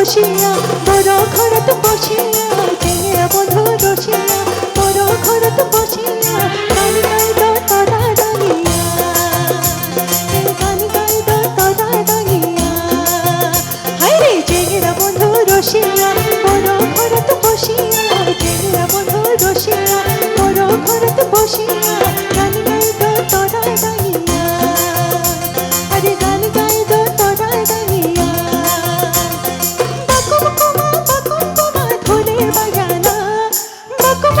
রসিয়া বড় ঘরত বসিয়া টেঙ্গিরা বন্ধু রসিয়া বড় ঘরত বসিয়া গান গাইদ তোরা দাঁড়িয়া গান গাইদ তোরা দাঁড়িয়া হায়রে টেঙ্গিরা বন্ধু রসিয়া বড় ঘরত বসিয়া টেঙ্গিরা বন্ধু রসিয়া বড় ঘরত বসিয়া গান গাইদ তোরা দাঁড়িয়া আরে গান গাইদ তোরা দাঁড়িয়া বাকুম কুমা ঢোলের বাজানা বাকুম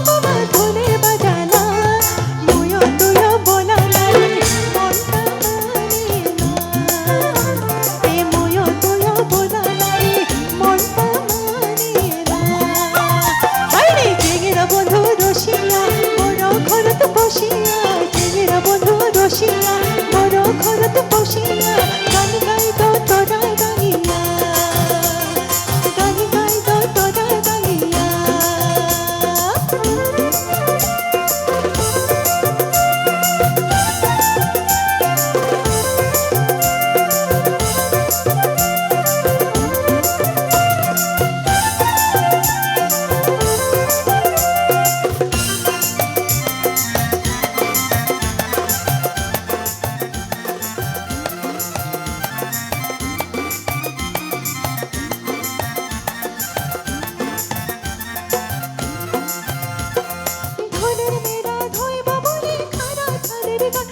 কুমা ঢোলের বাজানা মুয়ো তুয়ো বলা নাই মনটা মানে না এ মুয়ো তুয়ো বলা নাই মনটা মানে না হায়রে টেঙ্গিরা বন্ধু রসিয়া বড় ঘরত বসিয়া টেঙ্গিরা বন্ধু রসিয়া বড় ঘরত বসিয়া গান গাইদ তোরা দাঁড়িয়া গান গাইদ তোরা দাঁড়িয়া ঢোলের মেয়েরা ঢোল বাবুরে খারা ধানের গান